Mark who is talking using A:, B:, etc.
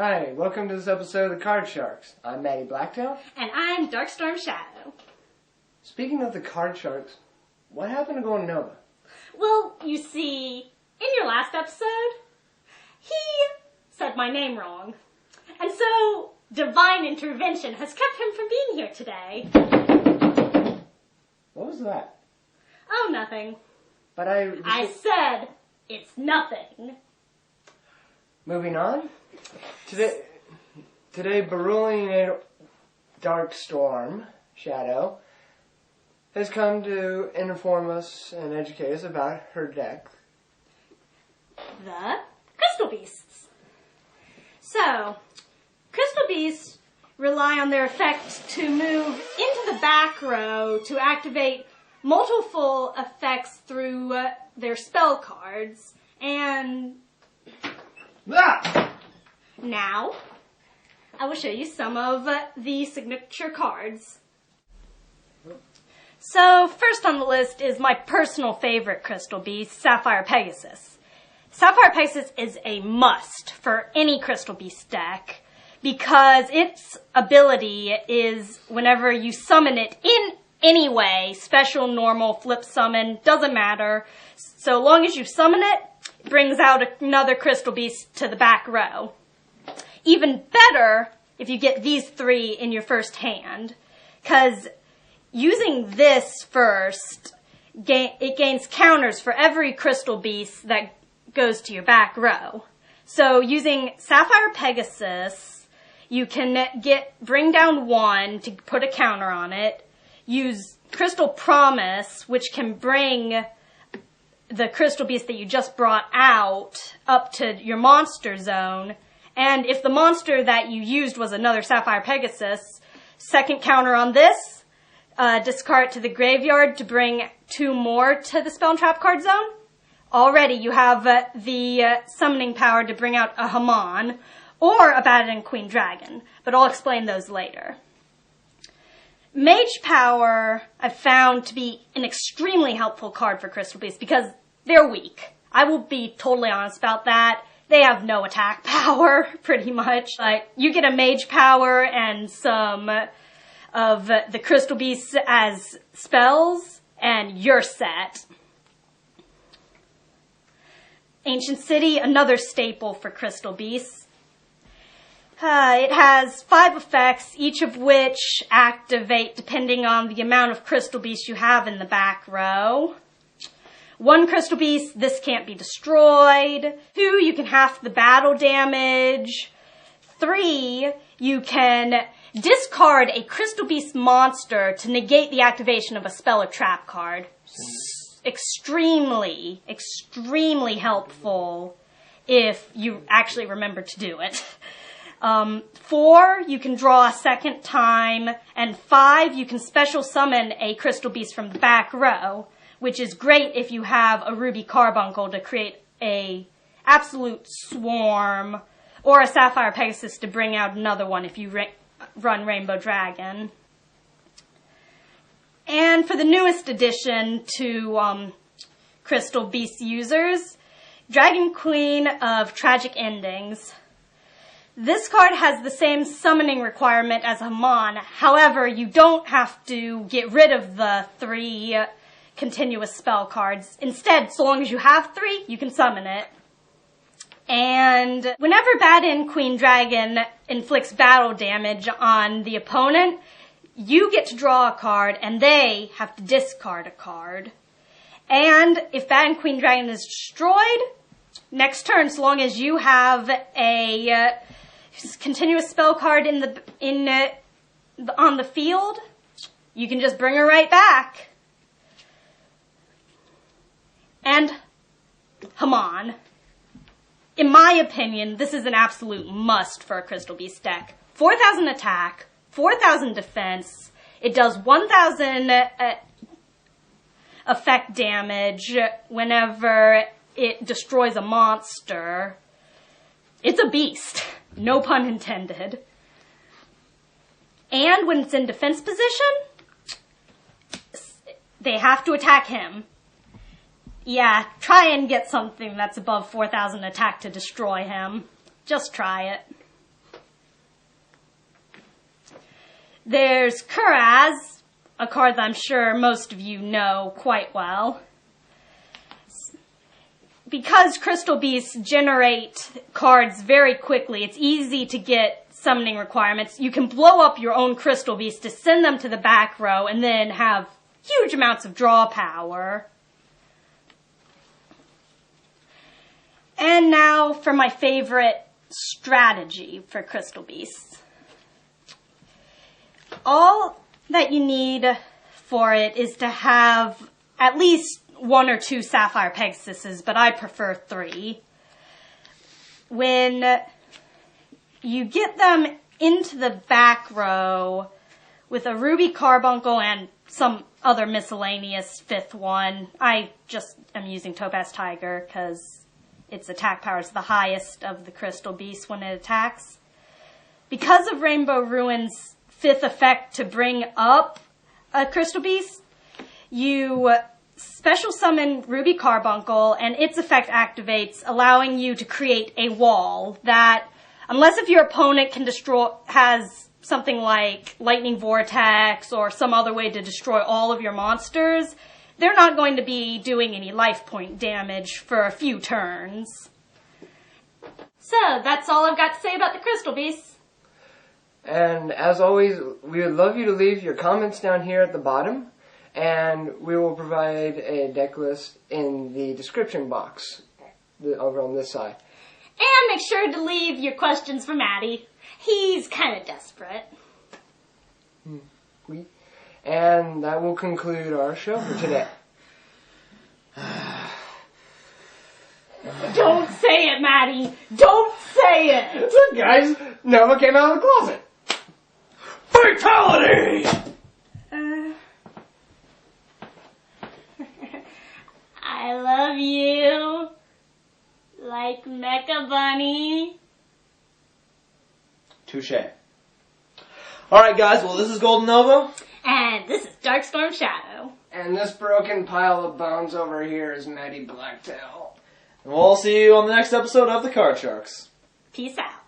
A: Hi, welcome to this episode of the Card Sharks. I'm Maddie Blacktail.
B: And I'm Darkstorm Shadow.
A: Speaking of the Card Sharks, what happened to Golden Nova?
B: Well, you see, in your last episode, he said my name wrong. And so, divine intervention has kept him from being here today.
A: What was that?
B: Oh, nothing.
A: But
B: I said, it's nothing.
A: Moving on. Today Beruling Darkstorm Shadow has come to inform us and educate us about her deck.
B: The Crystal Beasts. So, Crystal Beasts rely on their effect to move into the back row to activate multiple effects through their spell cards. And now, I will show you some of the signature cards. So, first on the list is my personal favorite Crystal Beast, Sapphire Pegasus. Sapphire Pegasus is a must for any Crystal Beast deck because its ability is whenever you summon it in any way, special, normal, flip summon, doesn't matter. So long as you summon it, it brings out another Crystal Beast to the back row. Even better if you get these three in your first hand, because using this first, it gains counters for every Crystal Beast that goes to your back row. So using Sapphire Pegasus, you can bring down one to put a counter on it. Use Crystal Promise, which can bring the Crystal Beast that you just brought out up to your monster zone. And if the monster that you used was another Sapphire Pegasus, second counter on this, discard it to the graveyard to bring two more to the Spell and Trap card zone. Already you have the summoning power to bring out a Hamon or a Batted Queen Dragon, but I'll explain those later. Mage Power I've found to be an extremely helpful card for Crystal Beasts because they're weak. I will be totally honest about that. They have no attack power, pretty much. Like, you get a Mage Power and some of the Crystal Beasts as spells, and you're set. Ancient City, another staple for Crystal Beasts. It has 5 effects, each of which activate depending on the amount of Crystal Beasts you have in the back row. 1 Crystal Beast, this can't be destroyed. 2, you can half the battle damage. 3, you can discard a Crystal Beast monster to negate the activation of a spell or trap card. Extremely, extremely helpful if you actually remember to do it. 4, you can draw a second time, and 5, you can special summon a Crystal Beast from the back row, which is great if you have a Ruby Carbuncle to create a absolute swarm, or a Sapphire Pegasus to bring out another one if you run Rainbow Dragon. And for the newest addition to Crystal Beast users, Dragon Queen of Tragic Endings. This card has the same summoning requirement as Hamon. However, you don't have to get rid of the 3 continuous spell cards. Instead, so long as you have 3, you can summon it. And whenever Batted Queen Dragon inflicts battle damage on the opponent, you get to draw a card, and they have to discard a card. And if Batted Queen Dragon is destroyed, next turn, so long as you have a continuous spell card on the field, you can just bring her right back. And Hamon. In my opinion, this is an absolute must for a Crystal Beast deck. 4,000 attack, 4,000 defense. It does 1,000 effect damage whenever it destroys a monster. It's a beast. No pun intended. And when it's in defense position, they have to attack him. Yeah, try and get something that's above 4,000 attack to destroy him. Just try it. There's Kuraz, a card that I'm sure most of you know quite well. Because Crystal Beasts generate cards very quickly, it's easy to get summoning requirements. You can blow up your own Crystal Beast to send them to the back row and then have huge amounts of draw power. And now for my favorite strategy for Crystal Beasts. All that you need for it is to have at least 1 or 2 Sapphire Pegasuses, but I prefer 3. When you get them into the back row with a Ruby Carbuncle and some other miscellaneous 5th one, I just am using Topaz Tiger because its attack power is the highest of the Crystal Beasts when it attacks. Because of Rainbow Ruin's 5th effect to bring up a Crystal Beast, you special summon Ruby Carbuncle, and its effect activates, allowing you to create a wall that, unless if your opponent has something like Lightning Vortex or some other way to destroy all of your monsters, they're not going to be doing any life point damage for a few turns. So, that's all I've got to say about the Crystal Beasts.
A: And as always, we would love you to leave your comments down here at the bottom. And we will provide a deck list in the description box over on this side.
B: And make sure to leave your questions for Maddie. He's kind of desperate.
A: And that will conclude our show for today.
B: Don't say it, Maddie. Don't say it.
A: Look, guys, Nova came out of the closet. Fatality!
B: I love you. Like Mecha Bunny.
C: Touche. Alright guys, well this is Golden Nova.
B: And this is Darkstorm Shadow.
A: And this broken pile of bones over here is Maddie Blacktail.
C: And we'll see you on the next episode of The Card Sharks.
B: Peace out.